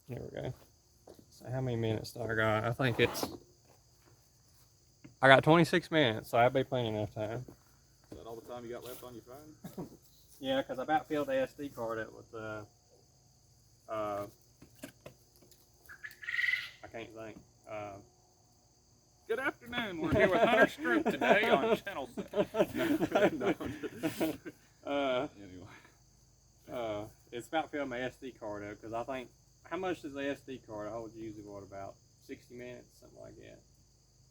Here we go. So how many minutes do I got? I got 26 minutes, so I'll be plenty enough time. Is that all the time you got left on your phone? Yeah, because I about filled the SD card up with I can't think. Good afternoon. We're here with Hunter Stroop today on Channel 7. No. Anyway. It's about filling my SD card up because I think, how much does the SD card hold usually? What, about 60 minutes, something like that?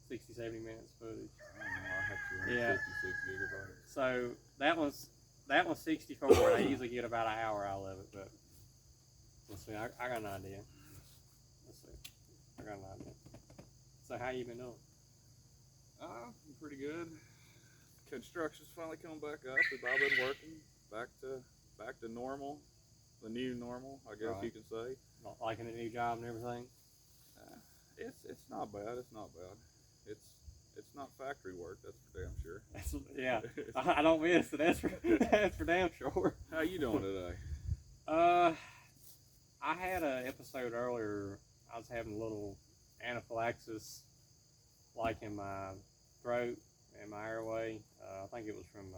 60, 70 minutes footage. I don't know, I have 256 gigabytes. So that one's 64, and I usually get about an hour out of it, but let's see, I got an idea. Let's see, I got an idea. So how you been doing? Pretty good. Construction's finally coming back up. We've all been working back to normal, the new normal, I guess you can say. Not liking the new job and everything? It's not bad. It's not bad. It's not factory work. That's for damn sure. Yeah, I don't miss it. That's for damn sure. How you doing today? I had an episode earlier. I was having a little anaphylaxis, like in my throat and my airway. I think it was from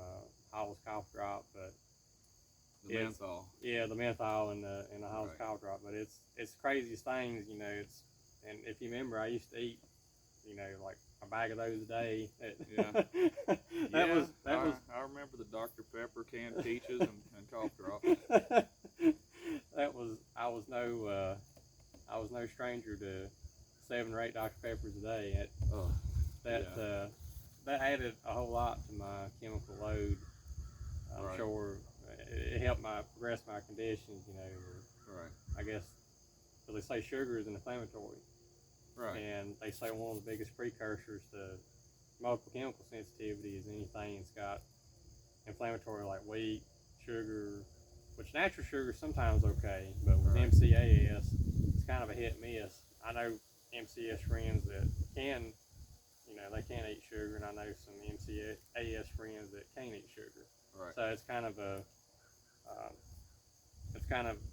Hall's cough drop, but the menthol. Yeah, the menthol and the Hall's cough drop. But it's the craziest things, you know. And if you remember, I used to eat, you know, like a bag of those a day. Yeah. That was. I remember the Dr. Pepper canned peaches and cough drops. I was no stranger to 7 or 8 Dr. Peppers a day. That added a whole lot to my chemical load. I'm sure it helped progress my conditions, you know. I guess, because they say sugar is an inflammatory. Right. And they say one of the biggest precursors to multiple chemical sensitivity is anything that's got inflammatory, like wheat, sugar, which natural sugar is sometimes okay, but with MCAS, it's kind of a hit and miss. I know MCAS friends that can, you know, they can't eat sugar, and I know some MCAS friends that can't eat sugar. Right. So it's kind of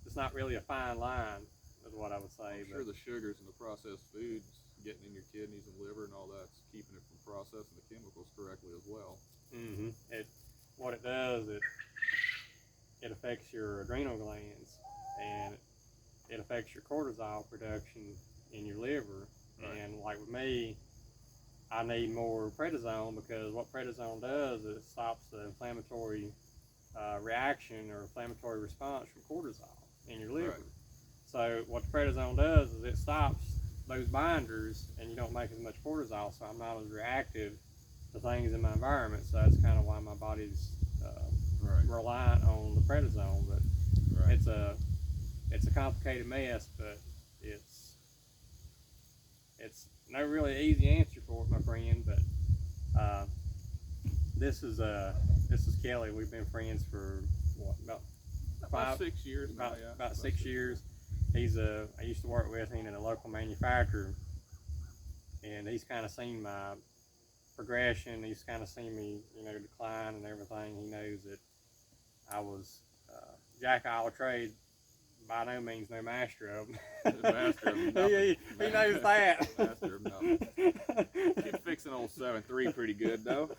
it's not really a fine line, is what I would say. I'm sure the sugars and the processed foods getting in your kidneys and liver and all that's keeping it from processing the chemicals correctly as well. Mm-hmm. What it does, it affects your adrenal glands, and it affects your cortisol production in your liver. Right. And like with me, I need more prednisone, because what prednisone does is it stops the inflammatory reaction or inflammatory response from cortisol in your liver. Right. So what the prednisone does is it stops those binders, and you don't make as much cortisol, so I'm not as reactive to things in my environment. So that's kind of why my body's reliant on the prednisone. But it's a complicated mess, but it's no really easy answer for it, my friend. But this is Kelly. We've been friends for about 6 years now. About 6 years. I used to work with him in a local manufacturer, and he's kind of seen my progression. He's kind of seen me, you know, decline and everything. He knows that I was jack of all trades, by no means no master of them. Master of nothing. he knows that. Master of nothing. Keep fixing old 7.3 pretty good though.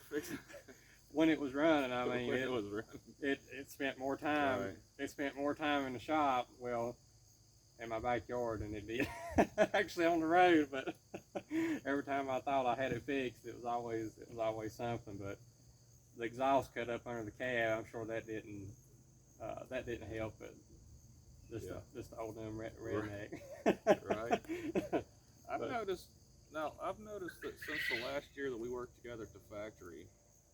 When it was running, I mean, it was running. It spent more time. Right. It spent more time in the shop. Well, in my backyard than it did actually on the road. But every time I thought I had it fixed, it was always something. But the exhaust cut up under the cab. I'm sure that didn't help it. Just the old dumb redneck. Right. I've noticed that since the last year that we worked together at the factory,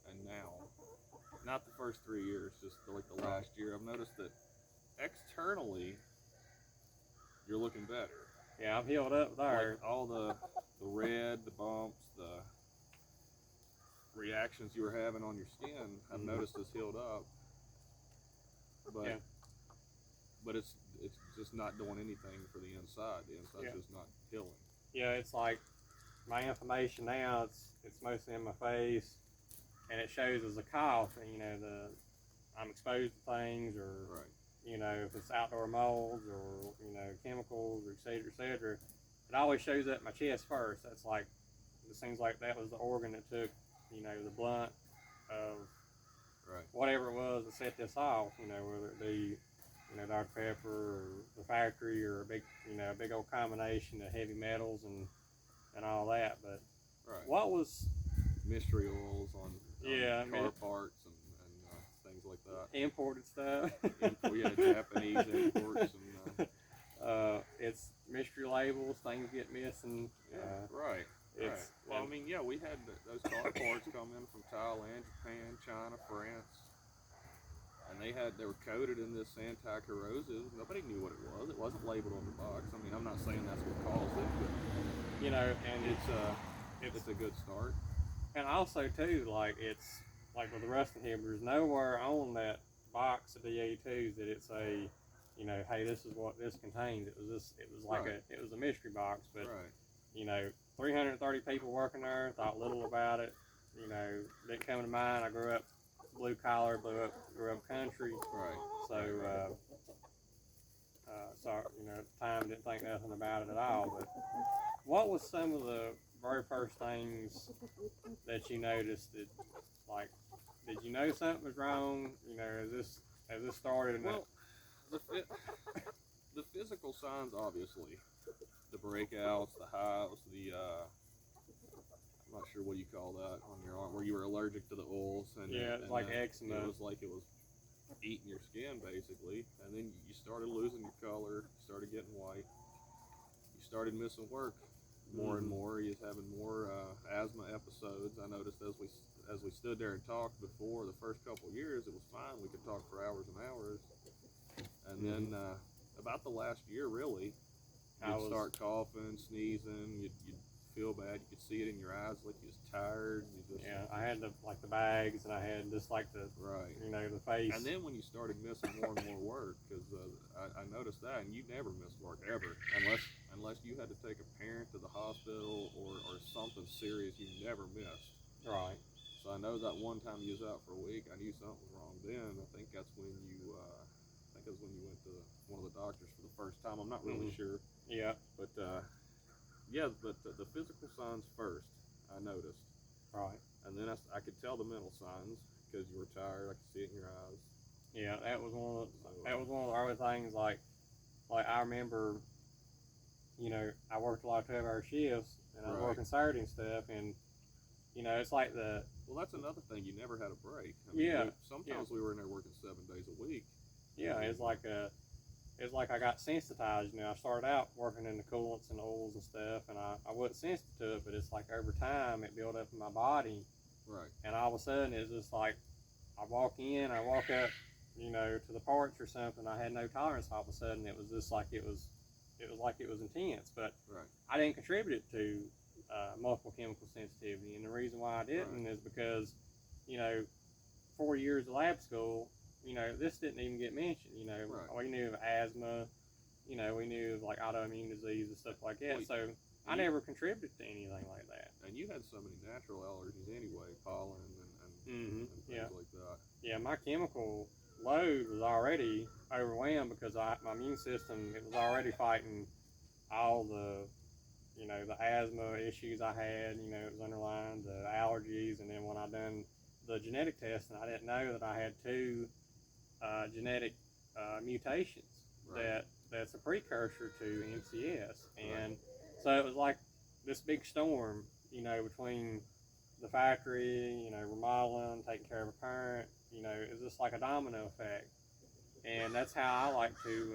and now, not the first 3 years, just like the last year, I've noticed that externally you're looking better. Yeah, I've healed up there. Like all the red, the bumps, the reactions you were having on your skin, I've noticed has healed up. But it's just not doing anything for the inside. The inside's just not healing. Yeah, it's like my inflammation now. It's mostly in my face, and it shows as a cough. And, you know, I'm exposed to things, or you know, if it's outdoor molds or, you know, chemicals or et cetera, it always shows up in my chest first. That's like, it seems like that was the organ that took, you know, the blunt of Right. whatever it was that set this off, you know, whether it be, you know, Dr. Pepper or the factory or a big, you know, a big old combination of heavy metals and all that. But Right. what was mystery oils on yeah, car parts and things like that. Imported stuff. Yeah, Japanese imports and it's mystery labels. Things get missing. right. Well, I mean, yeah, we had those car parts come in from Thailand, Japan, China, France, and they were coated in this anti-corrosive. Nobody knew what it was. It wasn't labeled on the box. I mean, I'm not saying that's what caused it, but you know, and it's a good start. And also too, like it's like with the rust inhibitors, nowhere on that box of DA2s that it's a, you know, hey, this is what this contains. It was like it was a mystery box, but you know, 330 people working there thought little about it. You know, didn't come to mind. I grew up blue collar, grew up country. Right. So, so you know, at the time didn't think nothing about it at all. But what was some of the very first things that you noticed that, like, did you know something was wrong? You know, as this started? Well, the physical signs, obviously, the breakouts, the hives, I'm not sure what you call that on your arm, where you were allergic to the oils. And it's like eczema. It was like it was eating your skin, basically. And then you started losing your color, started getting white. You started missing work more and more. You was having more asthma episodes. I noticed as we stood there and talked before, the first couple of years, it was fine. We could talk for hours and hours. And then about the last year, really, you'd start coughing, sneezing. You'd feel bad. You could see it in your eyes, like you was tired. I had the bags, and I had just like the you know, the face. And then when you started missing more and more work, because I noticed that, and you never missed work ever, unless you had to take a parent to the hospital or something serious, you never missed. Right. So I know that one time you was out for a week, I knew something was wrong then. I think that's when you went to one of the doctors for the first time. I'm not really sure. Yeah. But but the physical signs first, I noticed. Right. And then I could tell the mental signs because you were tired. I could see it in your eyes. Yeah, that was one of the early things. Like I remember, you know, I worked a lot of 12-hour shifts, and I was working Saturday and stuff, and you know, it's like well, that's another thing. You never had a break. I mean, sometimes we were in there working 7 days a week. Yeah, it's like I got sensitized. You know, I started out working in the coolants and oils and stuff, and I wasn't sensitive to it, but it's like over time it built up in my body. Right. And all of a sudden it's just like I walk up, you know, to the parts or something. I had no tolerance. All of a sudden it was just like it was intense. But I didn't contribute it to multiple chemical sensitivity, and the reason why I didn't is because, you know, 4 years of lab school, you know, this didn't even get mentioned. You know, we knew of asthma, you know, we knew of like autoimmune disease and stuff like that. So I never contributed to anything like that. And you had so many natural allergies anyway, pollen and things like that. Yeah, my chemical load was already overwhelmed because my immune system, it was already fighting all the, you know, the asthma issues I had. You know, it was underlying the allergies, and then when I done the genetic testing, I didn't know that I had 2 genetic mutations that's a precursor to MCS, and so it was like this big storm, you know, between the factory, you know, remodeling, taking care of a parent, you know, it was just like a domino effect, and that's how I like to,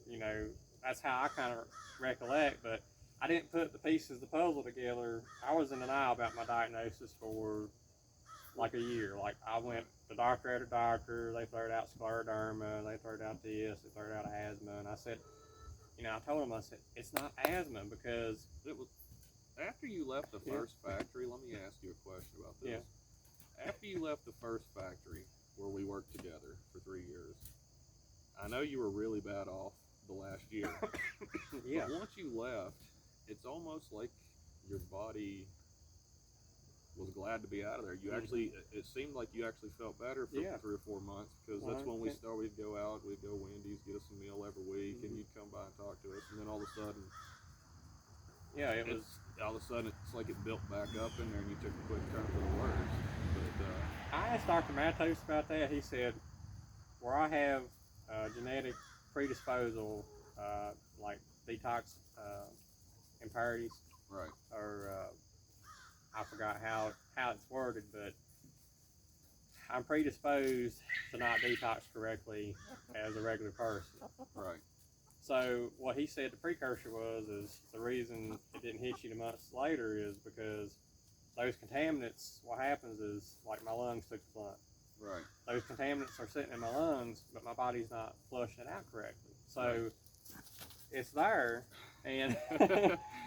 you know, that's how I kind of recollect, but I didn't put the pieces of the puzzle together. I was in denial about my diagnosis for like a year. Like I went to doctor after doctor, they thrown out scleroderma, they thrown out this, they thrown out asthma, and I said, you know, I told them, I said, it's not asthma because it was after you left the first factory. Let me ask you a question about this. Yeah. After you left the first factory where we worked together for 3 years, I know you were really bad off the last year. But once you left, it's almost like your body was glad to be out of there. You actually, it seemed like you actually felt better for 3 or 4 months, because that's when we started. We'd go out, we'd go Wendy's, get us a meal every week, and you'd come by and talk to us, and then all of a sudden, all of a sudden it's like it built back up in there, and you took a quick turn for the worse. But I asked Dr. Matos about that. He said, where I have genetic predisposal, like detox impurities, right, or I forgot how it's worded, but I'm predisposed to not detox correctly as a regular person. right. So what he said the precursor is the reason it didn't hit you 2 months later is because those contaminants, what happens is, like, my lungs took the blunt. Right. Those contaminants are sitting in my lungs, but my body's not flushing it out correctly. So it's there, and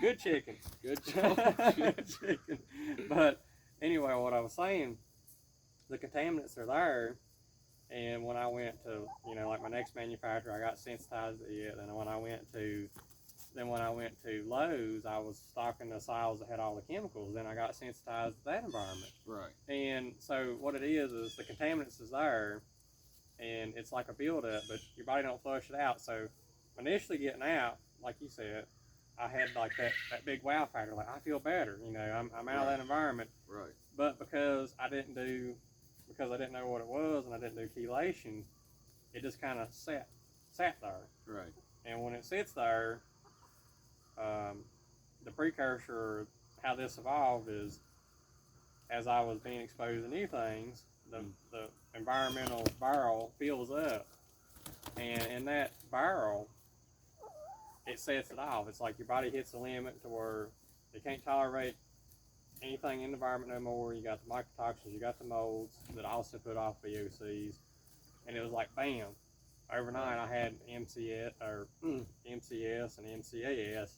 good chicken. Good chicken. But anyway, what I was saying, the contaminants are there, and when I went to, like my next manufacturer, I got sensitized to it, and when I went to Lowe's, I was stocking the aisles that had all the chemicals. Then I got sensitized to that environment. Right. And so what it is the contaminants is there, and it's like a buildup, but your body don't flush it out. So initially getting out, like you said, I had like that big wow factor. Like, I feel better. I'm out of that environment. Right. But because I didn't know what it was, and I didn't do chelation, it just kind of sat there. Right. And when it sits there, the precursor, how this evolved is, as I was being exposed to new things, the environmental barrel fills up, and in that barrel, it sets it off. It's like your body hits a limit to where it can't tolerate anything in the environment no more. You got the mycotoxins, you got the molds that also put off VOCs, and it was like bam. Overnight, I had MCS and MCAS,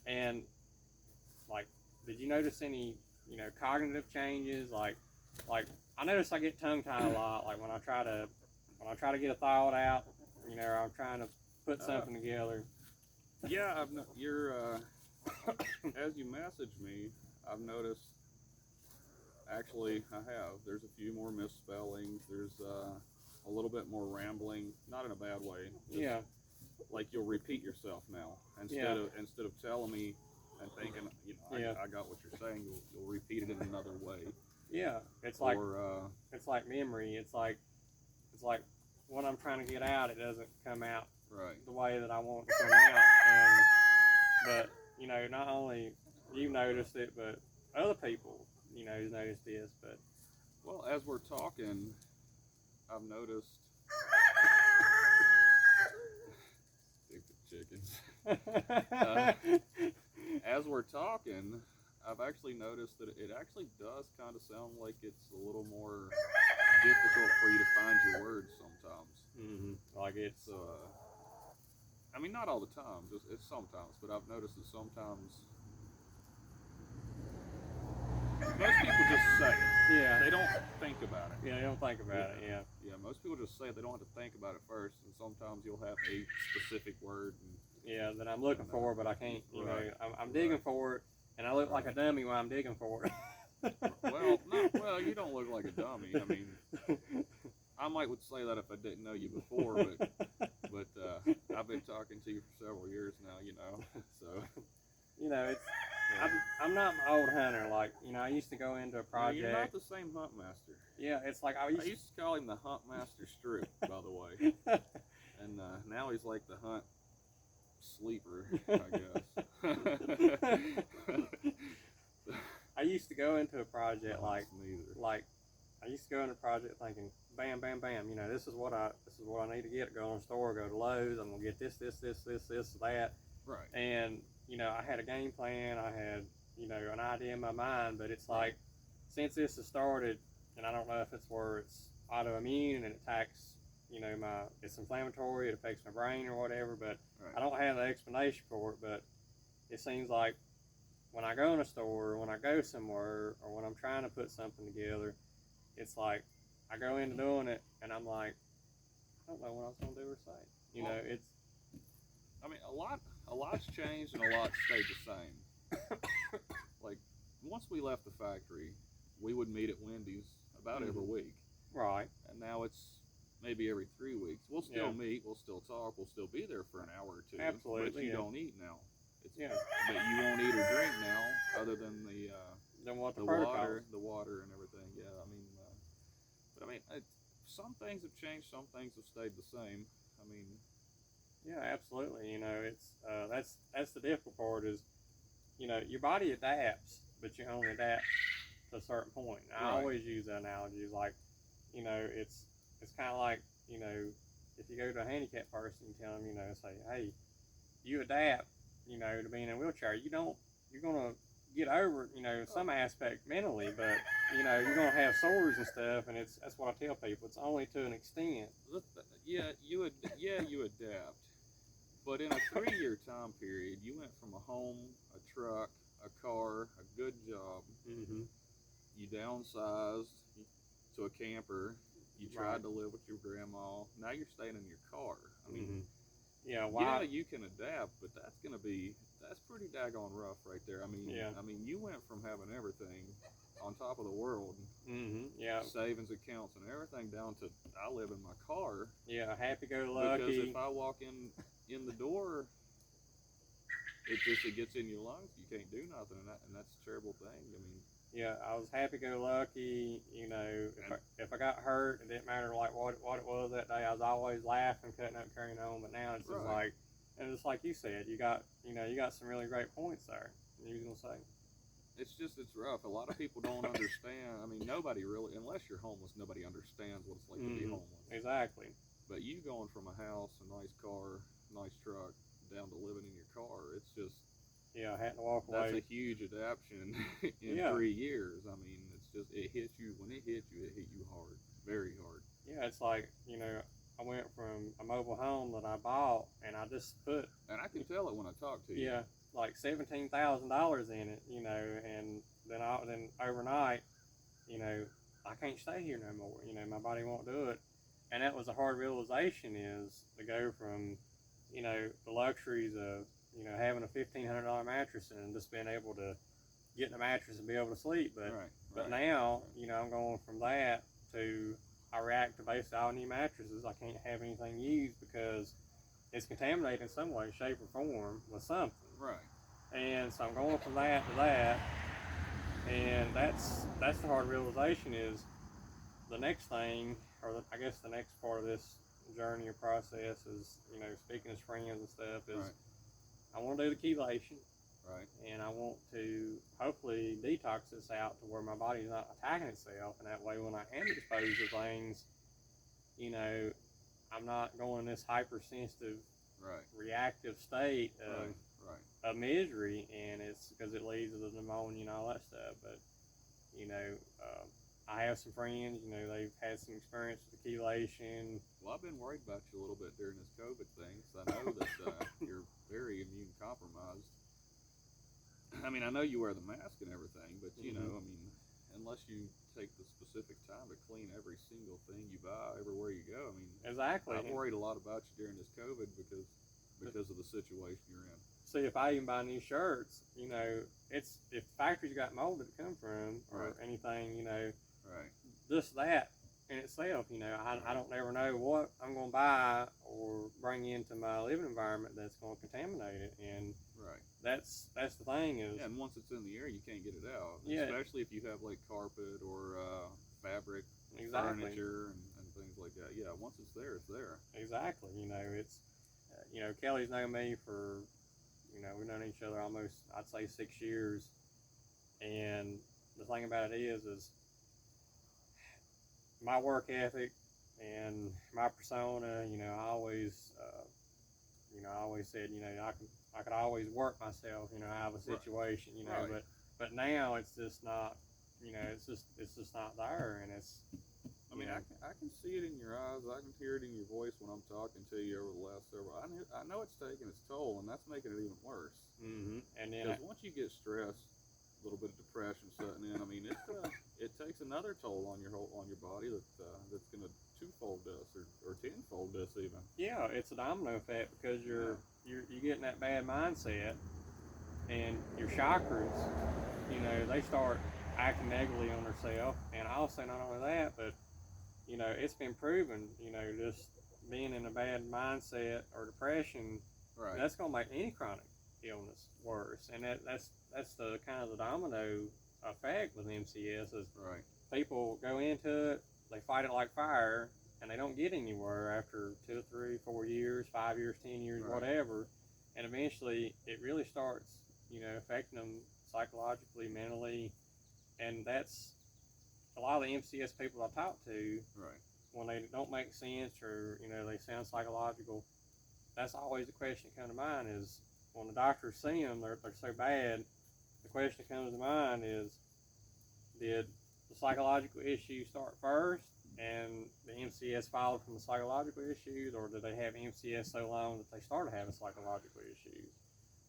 and like, did you notice any cognitive changes? Like I noticed I get tongue tied a lot. Like when I try to get a thought out, I'm trying to put something together. Yeah, as you message me, I've noticed. Actually, I have. There's a few more misspellings. There's a little bit more rambling, not in a bad way. Yeah. Like you'll repeat yourself now instead of telling me and thinking, I got what you're saying. You'll repeat it in another way. Yeah, it's like memory. It's like when I'm trying to get out, it doesn't come out the way that I want it to come out. But not only you noticed it, but other people who's noticed this. But well, as we're talking, I've noticed. Stupid chickens. As we're talking, I've actually noticed that it actually does kind of sound like it's a little more difficult for you to find your words sometimes. Mm-hmm. Like it's. I mean, not all the time. It's sometimes, but I've noticed that sometimes. Most people just say it. Yeah. They don't think about it. Yeah, they don't think about it. Yeah. Yeah, most people just say it. They don't have to think about it first, and sometimes you'll have a specific word. That I'm looking for, but I can't. I'm digging for it, and I look like a dummy when I'm digging for it. Well, you don't look like a dummy. I mean, I would say that if I didn't know you before, but I've been talking to you for several years now. So. It's. I'm not an old hunter. Like, I used to go into a project. You're not the same hunt master. Yeah, it's like I used to call him the hunt master Stroop, by the way. And now he's like the hunt sleeper, I guess. I used to go into a project like I used to go into a project thinking, bam, bam, bam. This is what I need to get. Go in the store, go to Lowe's. I'm gonna get this, that. Right. And I had a game plan. I had an idea in my mind. But it's like, since this has started, and I don't know if it's where it's autoimmune and it attacks, it's inflammatory. It affects my brain or whatever. But I don't have an explanation for it. But it seems like when I go in a store, or when I go somewhere, or when I'm trying to put something together, it's like I go into doing it, and I'm like, I don't know what I was gonna do or say. It's. I mean, a lot's changed and a lot stayed the same. Like, once we left the factory, we would meet at Wendy's about every week, Right. and now it's maybe every 3 weeks. We'll still meet, we'll still talk, we'll still be there for an hour or two. Absolutely. But you don't eat now. Yeah. But you won't eat or drink now, other than the water and everything. Yeah, I mean, but I mean, some things have changed, some things have stayed the same. I mean, yeah, absolutely. You know, it's that's the difficult part is, you know, your body adapts, but you only adapt to a certain point. And I always use that analogy. Is like, you know, it's kind of like, you know, if you go to a handicapped person, you tell them, you know, say, hey, you adapt, you know, to being in a wheelchair. You're gonna get over, you know, some aspect mentally, but you know, you're gonna have sores and stuff, and that's what I tell people. It's only to an extent. Yeah, you adapt, but in a 3-year time period, you went from a home, a truck, a car, a good job. Mm-hmm. You downsized to a camper. You tried to live with your grandma. Now you're staying in your car. I mean, yeah, you can adapt, but that's pretty daggone rough right there. I mean, you went from having everything on top of the world, savings accounts and everything, down to I live in my car. Yeah, happy-go-lucky. Because if I walk in the door, it gets in your lungs. You can't do nothing, and that's a terrible thing. I mean. Yeah, I was happy-go-lucky. You know, if I got hurt, it didn't matter like what it was that day. I was always laughing, cutting up, carrying on. But now it's just like, and it's like you said, you got some really great points there. You was gonna say? It's rough. A lot of people don't understand. I mean, nobody really, unless you're homeless, nobody understands what it's like to be homeless. Exactly. But you going from a house, a nice car, nice truck, down to living in your car, it's just. Yeah, I had to walk away. That's a huge adaptation in 3 years. I mean, it's just, it hits you. When it hit you hard, very hard. Yeah, it's like, you know, I went from a mobile home that I bought, and I just put. And I can tell it when I talk to you. Yeah, like $17,000 in it, you know, and then overnight, you know, I can't stay here no more. You know, my body won't do it, and that was a hard realization, is to go from, you know, the luxuries of, you know, having a $1,500 mattress and just being able to get in a mattress and be able to sleep. But now, you know, I'm going from that to I react to basically all new mattresses. I can't have anything used because it's contaminated in some way, shape, or form with something. Right. And so I'm going from that to that, and that's the hard realization is the next thing, or I guess the next part of this journey or process is, you know, speaking as friends and stuff, is I want to do the chelation, and I want to hopefully detox this out to where my body's not attacking itself, and that way when I am exposed to things, you know, I'm not going in this hypersensitive, reactive state of misery, and it's because it leads to the pneumonia and all that stuff. But you know, I have some friends, you know, they've had some experience with the chelation. Well, I've been worried about you a little bit during this COVID thing, because I know that you're very immune compromised. I mean, I know you wear the mask and everything, but you know, I mean, unless you take the specific time to clean every single thing you buy everywhere you go, I mean, exactly. I've worried a lot about you during this COVID because of the situation you're in. See, if I even buy new shirts, you know, it's if the factories got mold that it come from or anything, you know, just that in itself, you know, I don't never know what I'm going to buy or bring into my living environment that's going to contaminate it, and that's the thing is. Yeah, and once it's in the air, you can't get it out. Yeah. Especially if you have like carpet or fabric, furniture, and things like that. Yeah, once it's there, it's there. Exactly. You know, it's you know, Kelly's known me for, you know, we've known each other almost, I'd say, 6 years, and the thing about it is my work ethic and my persona. You know, I always said, you know, I could always work myself, you know, out of a situation, you know, but now it's just not, you know, it's just not there, and it's. I mean, I can see it in your eyes. I can hear it in your voice when I'm talking to you over the last several. I know it's taking its toll, and that's making it even worse. Mm-hmm. And then because once you get stressed, a little bit of depression setting in. I mean, it takes another toll on your body that's going to twofold this or tenfold this even. Yeah, it's a domino effect because you're getting that bad mindset, and your chakras, you know, they start acting negatively on herself. And also, not only that, but it's been proven, just being in a bad mindset or depression, Right. that's gonna make any chronic illness worse. And that's the kind of the domino effect with MCS is Right. people go into it, they fight it like fire, and they don't get anywhere after 2, 3, 4 years, 5 years, 10 years, Right. whatever. And eventually, it really starts, affecting them psychologically, mentally, and that's a lot of the MCS people I talk to. Right. When they don't make sense or they sound psychological, that's always the question that comes to mind is when the doctors see them, they're so bad. The question that comes to mind is, did the psychological issue start first and the MCS followed from the psychological issues, or did they have MCS so long that they started having psychological issues?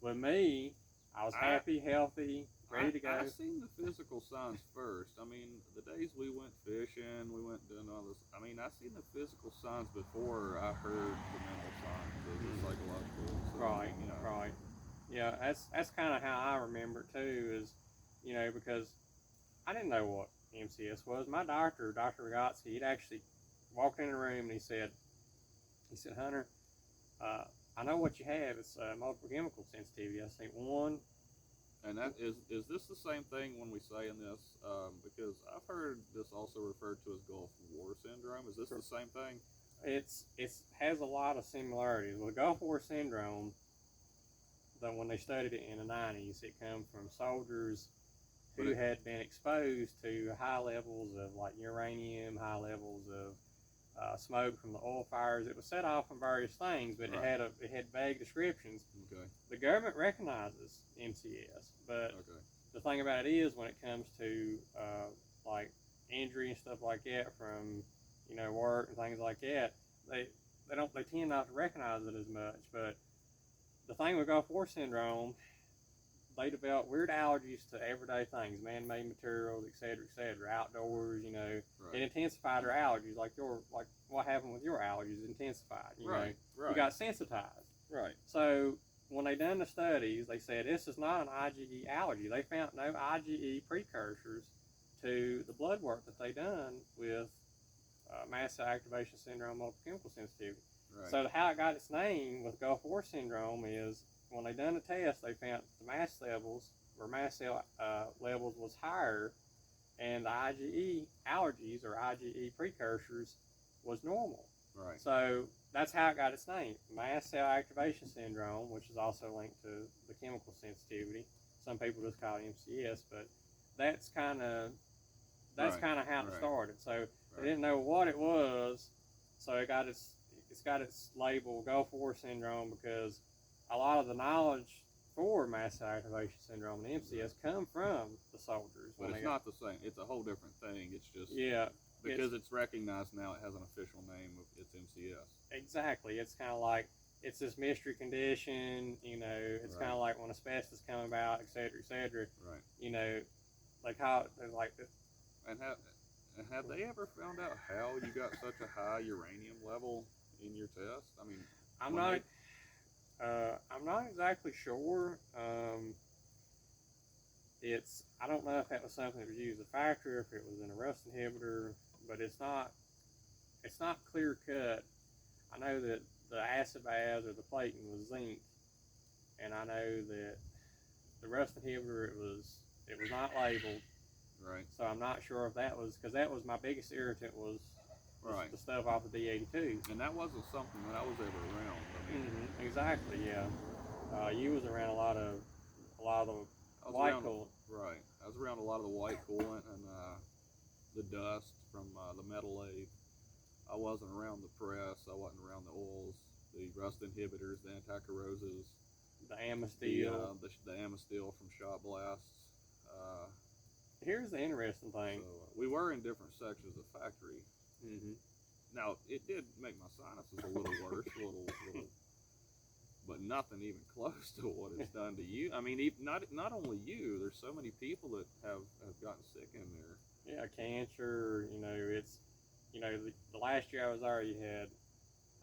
With me, I was happy, healthy, ready to go. I seen the physical signs first. I mean, the days we went fishing, we went doing all this. I mean, I seen the physical signs before I heard the mental signs, the psychological. So, Right, right. Yeah, that's kind of how I remember it too. Is because I didn't know what MCS was. My doctor, Dr. Ragazzi, he'd actually walked in the room and he said, Hunter, I know what you have. It's multiple chemical sensitivity. I said, one. And that is this the same thing when we say in this? Because I've heard this also referred to as Gulf War syndrome. Is this the same thing? It has a lot of similarities. With Gulf War syndrome, when they studied it in the 90s, it came from soldiers who had been exposed to high levels of like uranium, high levels of smoke from the oil fires. It was set off from various things, but Right. it had vague descriptions. Okay. The government recognizes MCS, but the thing about it is when it comes to like injury and stuff like that from work and things like that, they tend not to recognize it as much. But the thing with Gulf War syndrome, they develop weird allergies to everyday things, man-made materials, etc., outdoors. Right. It intensified their allergies, like what happened with your allergies intensified. Right. You got sensitized. Right. So when they done the studies, they said this is not an IgE allergy. They found no IgE precursors to the blood work that they done with mast cell activation syndrome, multiple chemical sensitivity. Right. So how it got its name with Gulf War syndrome is when they done the test, they found the mast levels was higher, and the IgE allergies or IgE precursors was normal. Right. So that's how it got its name, mast cell activation syndrome, which is also linked to the chemical sensitivity. Some people just call it MCS, but that's kind of how it started. So they didn't know what it was, so it's got its label Gulf War syndrome because a lot of the knowledge for mast cell activation syndrome and MCS come from the soldiers. But it's not the same. It's a whole different thing. It's just because it's recognized now. It has an official name. It's MCS. Exactly. It's kind of like it's this mystery condition. It's kind of like when asbestos come about, etc. Right. They call it like this. And have they ever found out how you got such a high uranium level in your test? I mean, I'm not exactly sure. I don't know if that was something that was used as a factor, if it was in a rust inhibitor, but it's not clear cut. I know that the acid baths or the plating was zinc, and I know that the rust inhibitor it was not labeled. Right. So I'm not sure if that was because that was my biggest irritant was the stuff off of D82. And that wasn't something that I was ever around. I mean, exactly. Yeah. You was around a lot of the white coolant. Right. I was around a lot of the white coolant and the dust from the metal lathe. I wasn't around the press. I wasn't around the oils, the rust inhibitors, the anti-corrosives, the Amasteel, the Amasteel from shot blasts. Here's the interesting thing. So, we were in different sections of the factory. Mm-hmm. Now it did make my sinuses a little worse, but nothing even close to what it's done to you. I mean, not only you. There's so many people that have gotten sick in there. Yeah, cancer. It's the last year I was there, you had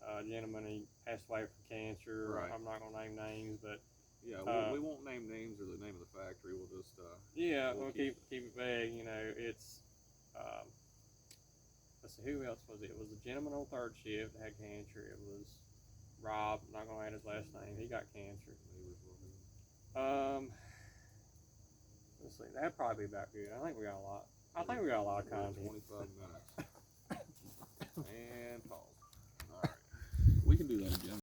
a gentleman, he passed away from cancer. Right. I'm not gonna name names, but Yeah, we won't name names or the name of the factory. We'll just we'll keep it vague. You know, it's let's see, who else was it? It was a gentleman on third shift that had cancer. It was Rob. I'm not gonna add his last name. He got cancer. Let's see. That'd probably be about good. I think we got a lot. I think we got a lot of content. 25 minutes.